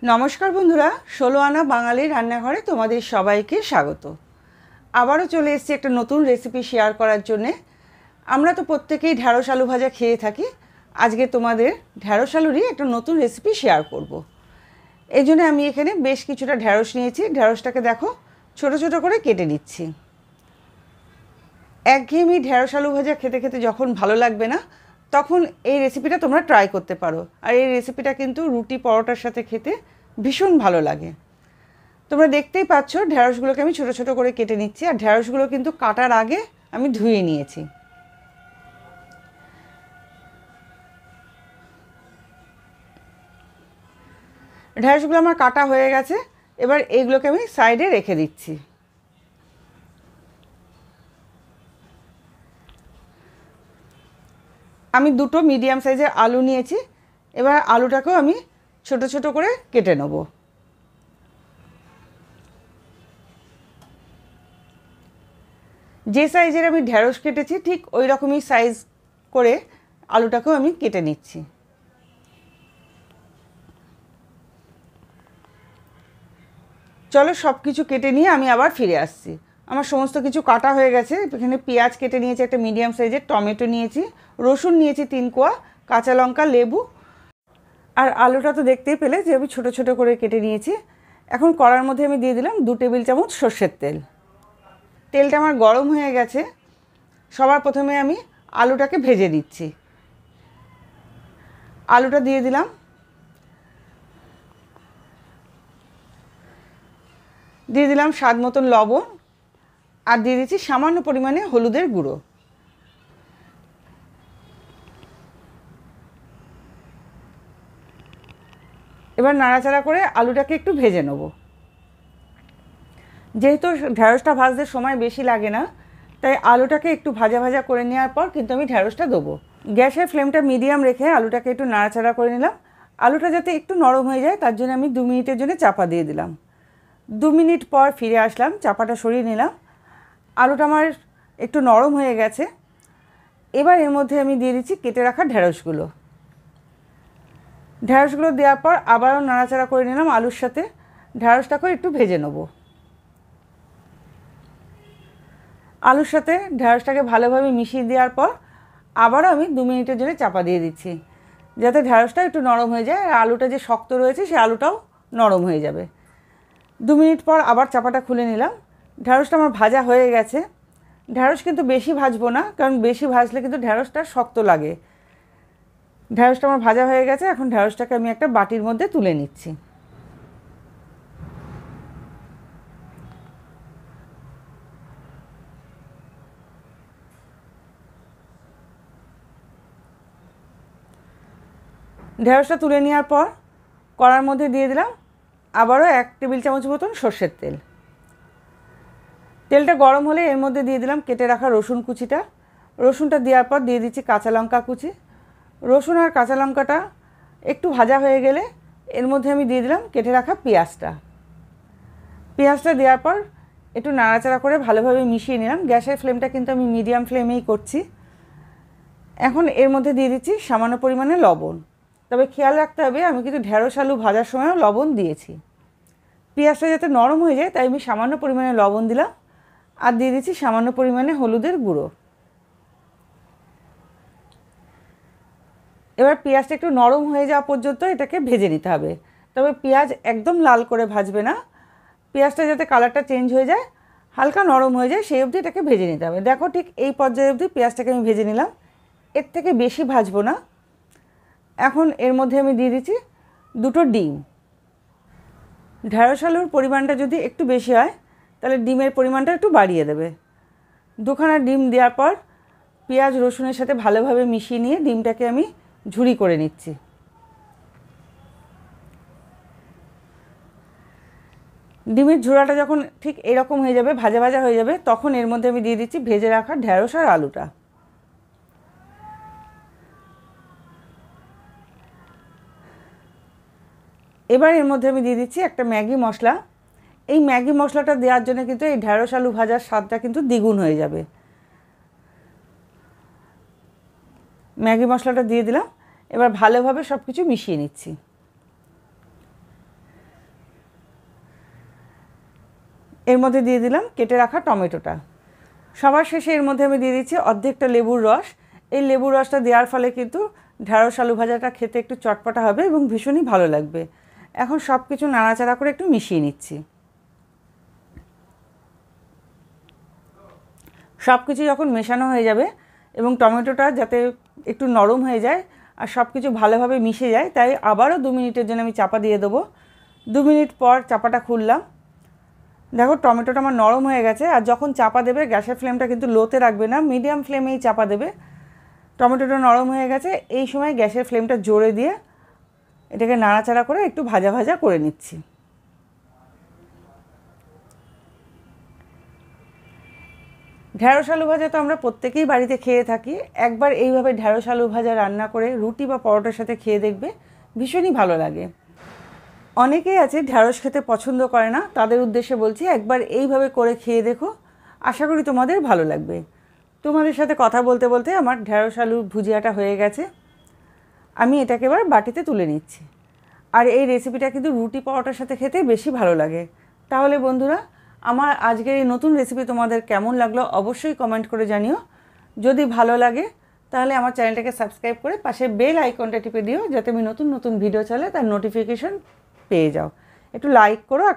নমস্কার বন্ধুরা, ১৬ আনা বাঙালি রান্নাঘরে তোমাদের সবাইকে স্বাগত। আবারও চলে এসেছি একটা নতুন রেসিপি শেয়ার করার জন্যে। আমরা তো প্রত্যেকেই ঢ্যাঁড়স আলু ভাজা খেয়ে থাকি। আজকে তোমাদের ঢ্যাঁড়স আলুরই একটা নতুন রেসিপি শেয়ার করব। এই জন্য আমি এখানে বেশ কিছুটা ঢ্যাঁড়স নিয়েছি। ঢ্যাঁড়সটাকে দেখো ছোট ছোট করে কেটে নিচ্ছি। একঘেয়েমি ঢ্যাঁড়স আলু ভাজা খেতে খেতে যখন ভালো লাগবে না, তখন এই রেসিপিটা তোমরা ট্রাই করতে পারো। আর এই রেসিপিটা কিন্তু রুটি পরোটার সাথে খেতে ভীষণ ভালো লাগে। তোমরা দেখতেই পাচ্ছ ঢ্যাঁড়সগুলোকে আমি ছোট ছোট করে কেটে নিচ্ছি। আর ঢ্যাঁড়সগুলো কিন্তু কাটার আগে আমি ধুয়ে নিয়েছি। ঢ্যাঁড়সগুলো আমার কাটা হয়ে গেছে। এবার এইগুলোকে আমি সাইডে রেখে দিচ্ছি। আমি দুটো মিডিয়াম সাইজের আলু নিয়েছি। এবার আলুটাকেও আমি ছোট ছোট করে কেটে নেব। যে সাইজের আমি ঢ্যাঁড়স কেটেছি ঠিক ওই রকমই সাইজ করে আলুটাকেও আমি কেটে নিচ্ছি। চলো সব কিছু কেটে নিয়ে আমি আবার ফিরে আসছি। আমার সমস্ত কিছু কাটা হয়ে গেছে। এখানে পেঁয়াজ কেটে নিয়েছি একটা মিডিয়াম সাইজের, টমেটো নিয়েছি, রসুন নিয়েছি 3 কোয়া, কাঁচা লঙ্কা, লেবু। আর আলুটা তো দেখতেই পেলে যে আমি ছোটো ছোটো করে কেটে নিয়েছি। এখন কড়ার মধ্যে আমি দিয়ে দিলাম 2 টেবিল চামচ সর্ষের তেল। তেলটা আমার গরম হয়ে গেছে। সবার প্রথমে আমি আলুটাকে ভেজে দিচ্ছি। আলুটা দিয়ে দিলাম। দিয়ে দিলাম স্বাদ মতন লবণ। আর দিয়ে দিচ্ছি সামান্য পরিমাণে হলুদের গুঁড়ো। এবার নাড়াচাড়া করে আলুটাকে একটু ভেজে নেব। যেহেতু ঢ্যাঁড়সটা ভাজতে সময় বেশি লাগে না, তাই আলুটাকে একটু ভাজা ভাজা করে নেওয়ার পর কিন্তু আমি ঢ্যাঁড়সটা দেবো। গ্যাসের ফ্লেমটা মিডিয়াম রেখে আলুটাকে একটু নাড়াচাড়া করে নিলাম। আলুটা যাতে একটু নরম হয়ে যায় তার জন্য আমি 2 মিনিটের জন্য চাপা দিয়ে দিলাম। 2 মিনিট পর ফিরে আসলাম, চাপাটা সরিয়ে নিলাম। আলুটা আমার একটু নরম হয়ে গেছে। এবার এর মধ্যে আমি দিয়ে দিচ্ছি কেটে রাখা ঢ্যাঁড়সগুলো। ঢ্যাঁড়সগুলো দেওয়ার পর আবারও নাড়াচাড়া করে নিলাম আলুর সাথে। ঢ্যাঁড়সটাকেও একটু ভেজে নেব। আলুর সাথে ঢ্যাঁড়সটাকে ভালোভাবে মিশিয়ে দেওয়ার পর আবারও আমি 2 মিনিটের জন্য চাপা দিয়ে দিচ্ছি, যাতে ঢ্যাঁড়সটা একটু নরম হয়ে যায় আর আলুটা যে শক্ত রয়েছে সেই আলুটাও নরম হয়ে যাবে। 2 মিনিট পর আবার চাপাটা খুলে নিলাম। ঢ্যাঁড়সটা আমার ভাজা হয়ে গেছে। ঢ্যাঁড়স কিন্তু বেশি ভাজবো না, কারণ বেশি ভাজলে কিন্তু ঢ্যাঁড়সটা শক্ত লাগে। ঢ্যাঁড়সটা আমার ভাজা হয়ে গেছে। এখন ঢ্যাঁড়সটাকে আমি একটা বাটির মধ্যে তুলে নিচ্ছি। ঢ্যাঁড়সটা তুলে নেওয়ার পর কড়ার মধ্যে দিয়ে দিলাম আবারও 1 টেবিল চামচ মতন সর্ষের তেল। তেলটা গরম হলে এর মধ্যে দিয়ে দিলাম কেটে রাখা রসুন কুচিটা। রসুনটা দেওয়ার পর দিয়ে দিচ্ছি কাঁচা লঙ্কা কুচি। রসুন আর কাঁচা লঙ্কাটা একটু ভাজা হয়ে গেলে এর মধ্যে আমি দিয়ে দিলাম কেটে রাখা পেঁয়াজটা। পেঁয়াজটা দেওয়ার পর একটু নাড়াচাড়া করে ভালোভাবে মিশিয়ে নিলাম। গ্যাসের ফ্লেমটা কিন্তু আমি মিডিয়াম ফ্লেমেই করছি। এখন এর মধ্যে দিয়ে দিচ্ছি সামান্য পরিমাণে লবণ। তবে খেয়াল রাখতে হবে আমি কিন্তু ঢ্যাঁড়স আলু ভাজার সময়ও লবণ দিয়েছি। পেঁয়াজটা যাতে নরম হয়ে যায় তাই আমি সামান্য পরিমাণে লবণ দিলাম। আর দিয়ে দিচ্ছি সামান্য পরিমাণে হলুদের গুঁড়ো। এবার পেঁয়াজটা একটু নরম হয়ে যাওয়া পর্যন্ত এটাকে ভেজে নিতে হবে। তবে পেঁয়াজ একদম লাল করে ভাজবে না। পেঁয়াজটা যাতে কালারটা চেঞ্জ হয়ে যায়, হালকা নরম হয়ে যায়, সেই অবধি এটাকে ভেজে নিতে হবে। দেখো ঠিক এই পর্যায়ে অবধি পেঁয়াজটাকে আমি ভেজে নিলাম। এর থেকে বেশি ভাজবো না। এখন এর মধ্যে আমি দিয়ে দিচ্ছি 2টো ডিম। ঢ্যাঁড়স আলুর পরিমাণটা যদি একটু বেশি হয় তাহলে ডিমের পরিমাণটা একটু বাড়িয়ে দেবে। 2খানা ডিম দেওয়ার পর পেঁয়াজ রসুনের সাথে ভালোভাবে মিশিয়ে নিয়ে ডিমটাকে আমি ঝুরি করে নিচ্ছি। ডিমের ঝোড়াটা যখন ঠিক এরকম হয়ে যাবে, ভাজা ভাজা হয়ে যাবে, তখন এর মধ্যে আমি দিয়ে দিচ্ছি ভেজে রাখা ঢ্যাঁড়স আর আলুটা। এবার এর মধ্যে আমি দিয়ে দিচ্ছি একটা ম্যাগি মশলা। এই ম্যাগি মশলাটা দেওয়ার জন্য কিন্তু এই ঢ্যাঁড়স আলু ভাজার স্বাদটা কিন্তু দ্বিগুণ হয়ে যাবে। ম্যাগি মশলাটা দিয়ে দিলাম। এবার ভালোভাবে সব কিছু মিশিয়ে নিচ্ছি। এর মধ্যে দিয়ে দিলাম কেটে রাখা টমেটোটা। সবার শেষে এর মধ্যে আমি দিয়ে দিচ্ছি অর্ধেকটা লেবুর রস। এই লেবুর রসটা দেওয়ার ফলে কিন্তু ঢ্যাঁড়স আলু ভাজাটা খেতে একটু চটপটা হবে এবং ভীষণই ভালো লাগবে। এখন সব কিছু নাড়াচাড়া করে একটু মিশিয়ে নিচ্ছি। সব কিছু যখন মেশানো হয়ে যাবে এবং টমেটোটা যাতে একটু নরম হয়ে যায় আর সব কিছু ভালোভাবে মিশে যায়, তাই আবারও 2 মিনিটের জন্য আমি চাপা দিয়ে দেবো। 2 মিনিট পর চাপাটা খুললাম। দেখো টমেটোটা আমার নরম হয়ে গেছে। আর যখন চাপা দেবে গ্যাসের ফ্লেমটা কিন্তু লোতে রাখবে না, মিডিয়াম ফ্লেমেই চাপা দেবে। টমেটোটা নরম হয়ে গেছে, এই সময় গ্যাসের ফ্লেমটা জোরে দিয়ে এটাকে নাড়াচাড়া করে একটু ভাজা ভাজা করে নিচ্ছি। ঢ্যাঁড়স আলু ভাজা তো আমরা প্রত্যেকেই বাড়িতে খেয়ে থাকি। একবার এইভাবে ঢ্যাঁড়স আলু ভাজা রান্না করে রুটি বা পরোটার সাথে খেয়ে দেখবে, ভীষণই ভালো লাগে। অনেকেই আছে ঢ্যাঁড়স খেতে পছন্দ করে না, তাদের উদ্দেশ্যে বলছি একবার এইভাবে করে খেয়ে দেখো, আশা করি তোমাদের ভালো লাগবে। তোমাদের সাথে কথা বলতে বলতে আমার ঢ্যাঁড়স আলু ভুজিয়াটা হয়ে গেছে। আমি এটাকে এবার বাটিতে তুলে নিচ্ছি। আর এই রেসিপিটা কিন্তু রুটি পরোটার সাথে খেতে বেশি ভালো লাগে। তাহলে বন্ধুরা, আমার আজকের এই নতুন রেসিপি তোমাদের কেমন লাগলো অবশ্যই কমেন্ট করে জানিও। যদি ভালো লাগে তাহলে আমার চ্যানেলটাকে সাবস্ক্রাইব করে পাশে বেল আইকনটা টিপে দিও, যাতে আমি নতুন নতুন ভিডিও চালে তার নোটিফিকেশন পেয়ে যাও। একটু লাইক করো আর